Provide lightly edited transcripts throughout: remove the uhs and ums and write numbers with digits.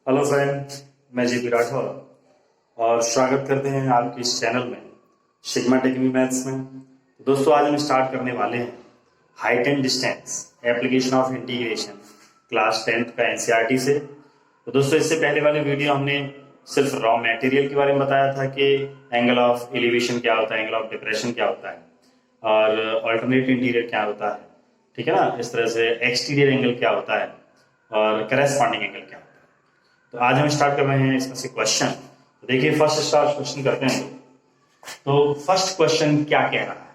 Hello friend, मैं JP Rathore और स्वागत करते हैं आपके इस चैनल में सिग्मा टेक्निकल मैथ्स में। दोस्तों, आज हम स्टार्ट करने वाले हैं height and distance application of integration class 10th का एनसीईआरटी से। तो दोस्तों, इससे पहले वाले वीडियो हमने सिर्फ रॉ मटेरियल के बारे में बताया था कि एंगल ऑफ एलिवेशन क्या होता है, एंगल ऑफ डिप्रेशन क्या होता है और अल्टरनेट इंटीरियर क्या होता है, ठीक है ना। इस तरह से एक्सटीरियर एंगल क्या होता है और करस्पॉन्डिंग एंगल क्या होता है। तो आज हम स्टार्ट कर रहे हैं इसमें से क्वेश्चन। तो देखिए, फर्स्ट स्टार्ट क्वेश्चन करते हैं। तो फर्स्ट क्वेश्चन क्या कह रहा है?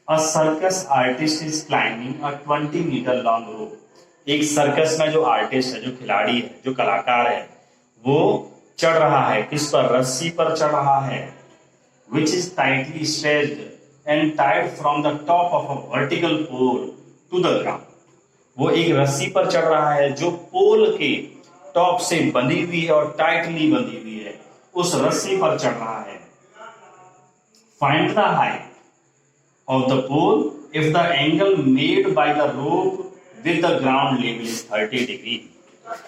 A circus artist is climbing a 20 metre long rope. एक सर्कस में जो आर्टिस्ट है, जो खिलाड़ी है, जो कलाकार है, वो चढ़ रहा है। किस पर? रस्सी पर चढ़ रहा है। Which is tightly stretched and tied from the top of a vertical pole to the ground. वो एक रस्सी पर चढ़ रहा है जो पोल के टॉप से बंधी हुई है और टाइटली बंधी हुई है, उस रस्सी पर चढ़ रहा है। Find the height of the pole if the angle made by the rope with the ground level is 30 degree.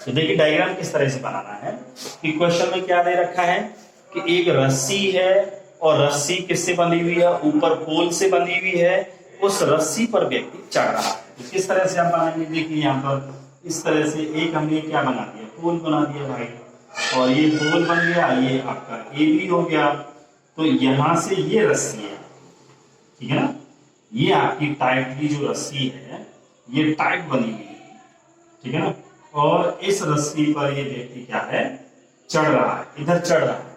तो देखिए, डायग्राम किस तरह से बनाना है कि क्वेश्चन में क्या दे रखा है कि एक रस्सी है और रस्सी किससे बंधी हुई है? ऊपर पोल से बंधी हुई है। उस रस्सी पर व्यक्ति चढ़ रहा है। तो किस तरह से आप बनाएंगे? देखिए, यहाँ पर इस तरह से एक हमने क्या बना दिया, पोल बना दिया भाई, और ये पोल बन गया, ये आपका ए बी हो गया। तो यहां से ये रस्सी है, ठीक है ना, ये आपकी टाइटली जो रस्सी है ये टाइट बनी हुई है, ठीक है ना। और इस रस्सी पर ये व्यक्ति क्या है? चढ़ रहा है, इधर चढ़ रहा है।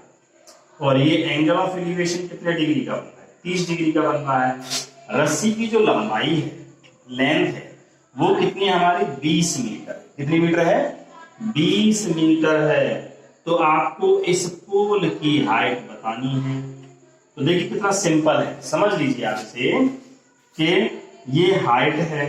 और ये एंगल ऑफ एलिवेशन कितने डिग्री का बन रहा है? 30 डिग्री का बन रहा है। रस्सी की जो लंबाई है, लेंथ है, वो कितनी है हमारी? 20 मीटर। कितनी मीटर है? 20 मीटर है। तो आपको इस पोल की हाइट बतानी है। तो देखिए कितना सिंपल है, समझ लीजिए आप इसे कि ये हाइट है,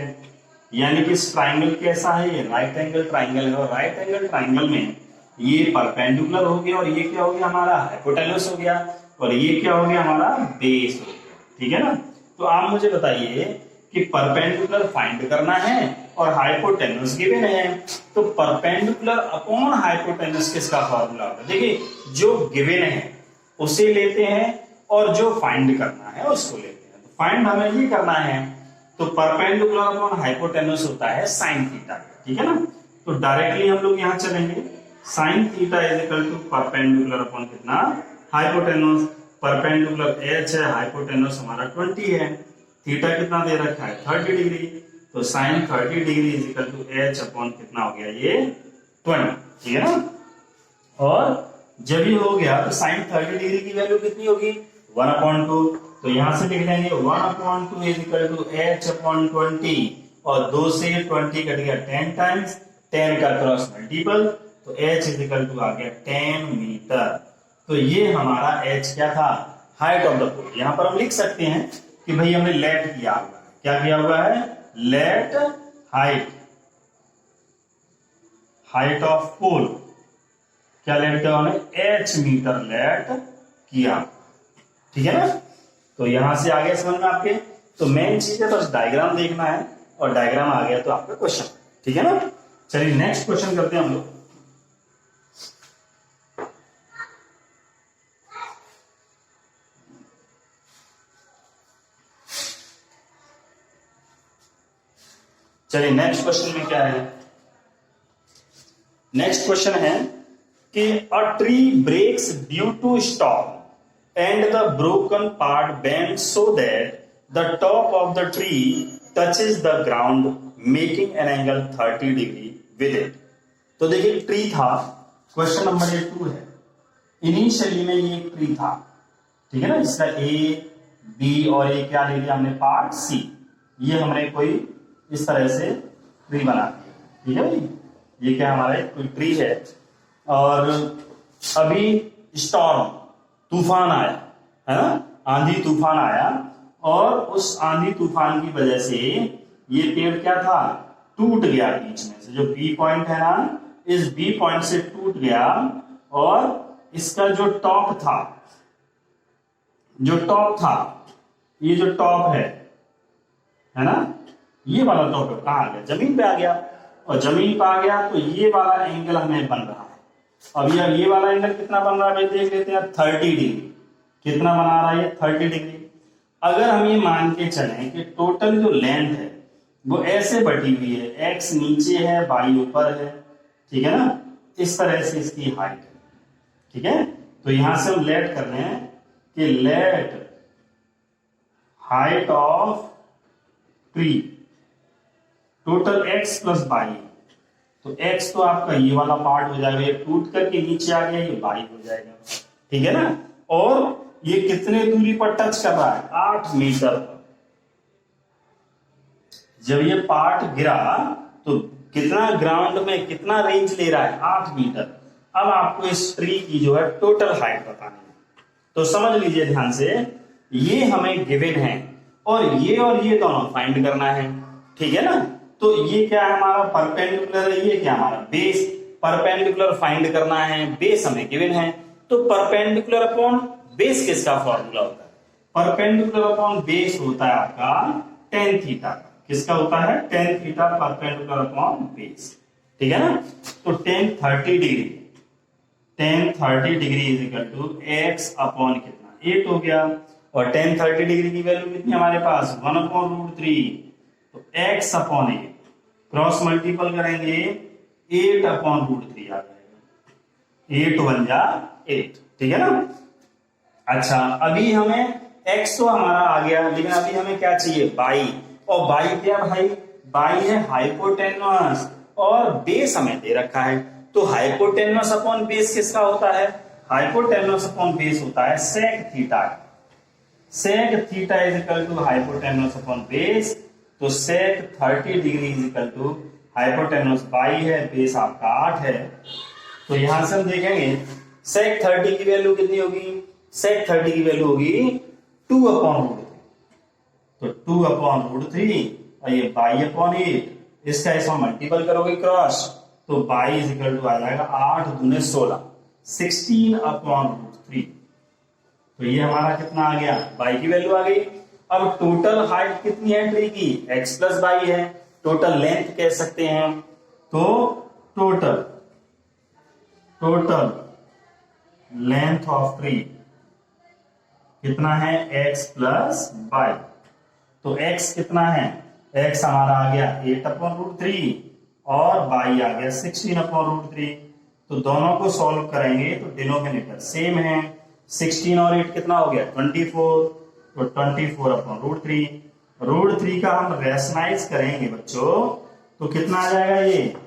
यानी कि इस ट्राइंगल कैसा है? ये राइट एंगल ट्राइंगल है, और राइट एंगल ट्राइंगल में ये परपेंडिकुलर हो गया और ये क्या हो गया हमारा? हाइपोटेन्यूस हो गया, और ये क्या हो गया हमारा? बेस हो गया, ठीक है ना। तो आप मुझे बताइए कि परपेंडिकुलर फाइंड करना है और हाइपोटेन्यूस गिवन है। तो परपेंडिकुलर अपॉन हाइपोटेन्यूस किसका फॉर्मूला होगा? देखिए, जो गिवन है उसे लेते हैं और जो फाइंड करना है उसको लेते हैं। तो फाइंड हमें ये करना है, तो परपेंडिकुलर अपॉन हाइपोटेन्यूस होता है साइन थीटा, ठीक है ना। तो डायरेक्टली हम लोग यहां चलेंगे। Sine theta is equal to perpendicular upon कितना? हाइपोटेन्यूस। परपेंडिकुलर एच है, हाइपोटेन्यूस हमारा 20 है। थीटा कितना दे रखा है? 30 डिग्री। तो sine 30 degree is equal to H upon कितना हो गया? ये 20, ठीक है ना। और जब ये हो गया तो साइन 30 डिग्री की वैल्यू कितनी होगी? 1/2। तो यहां से लिख लेंगे 1/2 is equal to H upon 20, और 2 से 20 कट गया 10 टाइम्स, 10 का क्रॉस मल्टीपल, तो एच इज इक्वल टू आ गया 10 मीटर। तो ये हमारा एच क्या था? हाइट ऑफ द पोल। यहां पर हम लिख सकते हैं कि भाई हमने लेट किया हुआ है। क्या किया हुआ है? लेट हाइट, हाइट ऑफ पोल क्या लेट किया हमने? एच मीटर लेट किया, ठीक है ना। तो यहां से आ गया समझ में आपके। तो मेन चीज है बस डायग्राम देखना है, और डायग्राम आ गया तो आपका क्वेश्चन, ठीक है ना। चलिए नेक्स्ट क्वेश्चन करते हैं हम लोग। चलिए नेक्स्ट क्वेश्चन में क्या है? नेक्स्ट क्वेश्चन है कि a tree breaks due to storm and the broken part bends so that the top of the tree touches the ground making an angle 30 degree with it। तो देखिए, tree था, question number 2 है। Initially में ये एक tree था, ठीक है ना। इसका ए बी और ए क्या ले लिया हमने? Part C. ये हमने कोई इस तरह से ट्री बना दिया, ठीक है भाई। ये क्या हमारा कोई ट्री है, और अभी स्टॉर्म तूफान आया, है ना, आंधी तूफान आया, और उस आंधी तूफान की वजह से ये पेड़ क्या था? टूट गया बीच में से। जो बी पॉइंट है ना, इस बी पॉइंट से टूट गया, और इसका जो टॉप था, ये जो टॉप है ना, ये वाला टॉप कहां आ गया? जमीन पे आ गया। और जमीन पे आ गया तो ये वाला एंगल हमें बन रहा है। अब ये वाला एंगल कितना बन रहा है भाई देख लेते हैं, 30 डिग्री। कितना बना रहा है ये? 30 डिग्री। अगर हम ये मान के चलें कि टोटल जो लेंथ है वो ऐसे बटी हुई है, एक्स नीचे है वाई ऊपर है, ठीक है ना, इस तरह से इसकी हाइट है, ठीक है। तो यहां से हम लेट कर रहे हैं कि let height of tree total X plus Y. तो x तो आपका ये वाला पार्ट हो जाएगा, ये टूट करके नीचे आ गया, ये y हो जाएगा, ठीक है ना। और ये कितने दूरी पर टच कर रहा है? 8 मीटर पर। जब ये पार्ट गिरा तो कितना ग्राउंड में कितना रेंज ले रहा है? 8 मीटर। अब आपको इस ट्री की जो है टोटल हाइट बतानी है, तो समझ लीजिए ध्यान से, ये हमें गिवन है और ये दोनों फाइंड करना है, ठीक है ना। तो ये क्या है हमारा? परपेंडिकुलर है, ये क्या हमारा? बेस। परपेंडिकुलर फाइंड करना है, बेस हमें गिवन है, तो परपेंडिकुलर अपॉन बेस किसका फॉर्मूला होता है? परपेंडिकुलर अपॉन बेस होता है आपका tan थीटा। किसका होता है? tan theta perpendicular upon base, ठीक है ना। तो tan 30 degree is equal to x upon कितना? 8 हो गया। और tan 30 डिग्री की वैल्यू कितनी हमारे पास? 1/√3। तो x अपॉन 8 क्रॉस मल्टीपल करेंगे, 8/√3 आ जाएगा। 8 1 जा 8, ठीक है ना। अच्छा, अभी हमें x तो हमारा आ गया, लेकिन अभी हमें क्या चाहिए? y। और y क्या भाई? y है हाइपोटेनस और बेस हमें दे रखा है। तो हाइपोटेनस अपॉन बेस किसका होता है? हाइपोटेनस अपॉन बेस होता है sec theta. sec theta is equal to hypotenuse upon base. तो sec 30 degree is equal to hypotenuse y है, बेस आपका 8 है। तो यहां से हम देखेंगे sec 30 की वैल्यू कितनी होगी? sec 30 की वैल्यू होगी 2/√3। तो 2/√3 और ये y/8, इसका ऐसा मल्टीपल करोगे क्रॉस, तो y इज इक्वल टू आ जाएगा 8 दूने 16, 16/√3। तो ये हमारा कितना आ गया? y की वैल्यू आ गई। अब टोटल हाइट कितनी है ट्री की? x प्लस y है। टोटल लेंथ कह सकते हैं, तो टोटल लेंथ ऑफ ट्री कितना है? x plus y। तो x कितना है? x हमारा आ गया 8/√3 और y आ गया 16/√3। तो दोनों को सॉल्व करेंगे तो डिनोमिनेटर सेम है, 16 और 8 कितना हो गया? 24। तो 24/√3। √3 का हम रेशनाइज करेंगे बच्चों, तो कितना आ जाएगा?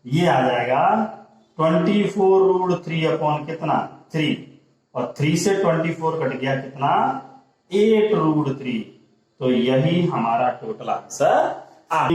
ये आ जाएगा 24√3 अपॉन कितना? 3। और 3 से 24 कट गया कितना? 8√3। तो यही हमारा टोटल आंसर आ